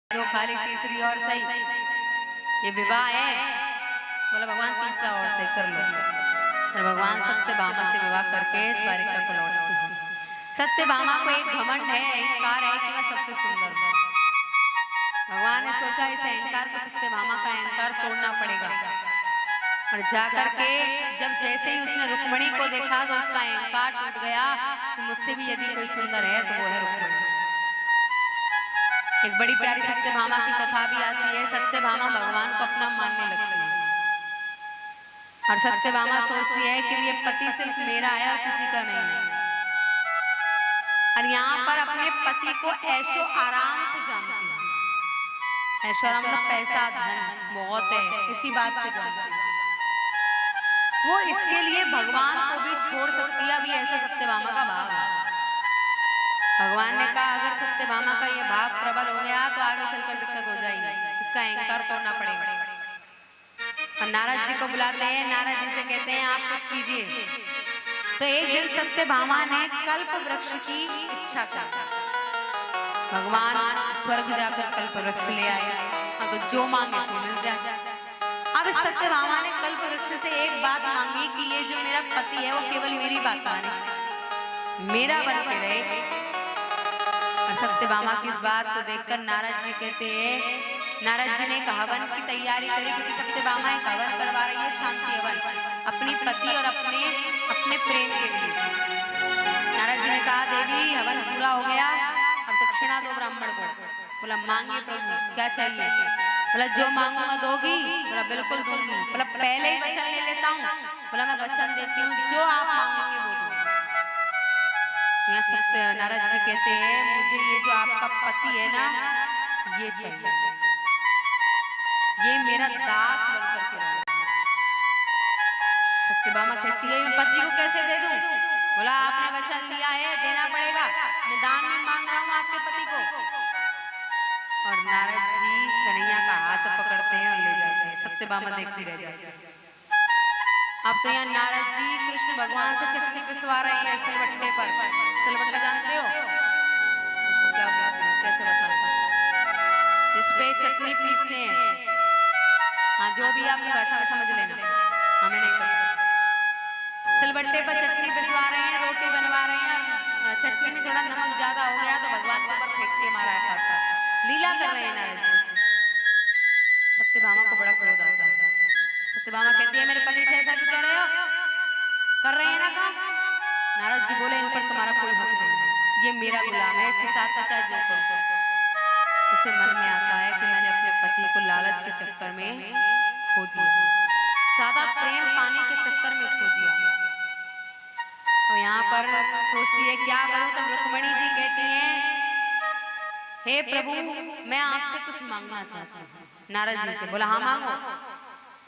दो खाली तीसरी और सही, ये विवाह है। बोला भगवान तीसरा और सही कर लो। फिर भगवान सत्यभामा से विवाह करके द्वारिका को लौटते हैं। सत्यभामा को एक घमंड है, अहंकार है कि मैं सबसे सुंदर हूँ। भगवान ने सोचा इस अहंकार को, सत्यभामा का अहंकार तोड़ना पड़ेगा। और जाकर के जब जैसे ही उसने रुक्मणी को देखा तो उसका अहंकार टूट गया कि मुझसे भी यदि कोई सुंदर है तो वो है रुक्मणी। एक बड़ी प्यारी सत्यभामा की कथा भी आती है। सत्यभामा भगवान को अपना मानने लगती है और सत्यभामा सोचती है कि ये पति सिर्फ मेरा है और किसी का नहीं है। और यहाँ पर अपने पति को ऐशो आराम से जानती है। ऐशो आराम मतलब पैसा धन बहुत है, इसी बात से जानती है। वो इसके लिए भगवान को भी छोड़ सकती है। अभी ऐसा सत्यभामा का भाव है। भगवान ने कहा अगर सत्यभामा का ये भाव प्रबल हो गया तो आगे चलकर दिक्कत हो जाएगी, इसका अहंकार तोड़ना पड़ेगा। और नारद जी को बुलाते हैं, नारद जी से कहते हैं आप कुछ कीजिए। तो एक दिन सत्यभामा ने कल्प वृक्ष की इच्छा की। भगवान स्वर्ग जाकर कल्प वृक्ष ले आए, तो जो मांगे सो मिल जाए। अब इस सत्यभामा ने कल्प वृक्ष से एक बात मांगी कि ये जो मेरा पति है वो केवल मेरी बात माने, मेरा बन के रहे। और सत्यभामा की इस बात को देखकर नारद जी कहते हैं, नारद जी ने एक हवन की तैयारी करी क्योंकि सत्यभामा एक हवन करवा रही है, शांति हवन, अपनी पति और अपने प्रेम के लिए। नारद जी ने कहा देवी हवन पूरा हो गया, अब दक्षिणा दो ब्राह्मण को। बोला मांगिए प्रभु क्या चाहिए। बोला जो मांगूंगा दोगी। बोला बिल्कुल दूंगी। बोला पहले ही वचन ले लेता हूँ। बोला मैं वचन देती हूँ जो आप मांगेंगे वो दूंगी। नारद जी कहते हैं मुझे ये जो आपका पति है ना ये चाहिए, ये मेरा दास बनकर के रहे। सत्यभामा कहती है मैं पति को कैसे दे दूं। बोला आपने वचन लिया है, देना पड़ेगा, मैं दान में मांग रहा हूँ आपके पति को। और नारद जी कन्हैया का हाथ पकड़ते हैं और ले जाते हैं। सत्यभामा देखती रह जाती है। अब तो यहाँ नारद जी कृष्ण भगवान से चटनी पिसवा रहे हैं सिलबट्टे पर। सिलबट्टा जानते हो उसको क्या बोलते हैं, कैसे बताऊं। इस पे चटनी पीसते हैं। हाँ जो भी आपकी भाषा में समझ लेना, हमें नहीं पता। सिलबट्टे पर चटनी पिसवा रहे हैं, रोटी बनवा रहे हैं। चटनी में थोड़ा नमक ज्यादा हो गया तो भगवान के ऊपर फेंक के मारा है। लीला कर रहे हैं नारद जी। सत्यभामा को बड़ा क्रोध आता है। सत्यभामा कहती है मेरे पति से ऐसा क्यों कह रहे हो, कर रहे हैं ना काम। नारद जी बोले इन पर तुम्हारा कोई हक नहीं है, ये मेरा गुलाम है, इसके साथ जो करो। उसे मन में आता है कि मैंने अपने पति को लालच के चक्कर में खो दिया, सादा प्रेम पाने के चक्कर में खो दिया। तो यहाँ पर सोचती है क्या करूं। तब रुक्मणी जी कहती हैं हे प्रभु मैं आपसे कुछ मांगना चाहती हूँ। नारद जी से बोला हाँ मांगो।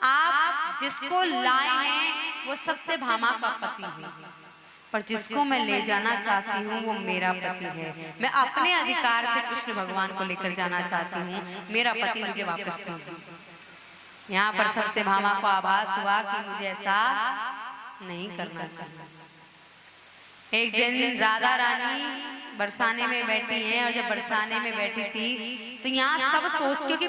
आप जिसको लाए हैं वो सत्यभामा का पति है, पर जिसको मैं ले जाना चाहती हूँ वो मेरा पति है। मैं अपने अधिकार से कृष्ण भगवान को लेकर जाना चाहती हूँ, मेरा पति मुझे वापस नहीं दे। यहाँ पर सत्यभामा को आभास हुआ कि मुझे ऐसा नहीं करना चाहिए। एक दिन राधा रानी बरसाने में बैठी हैं और जब बरसाने में बैठी थी तो यहाँ सब सोचते कि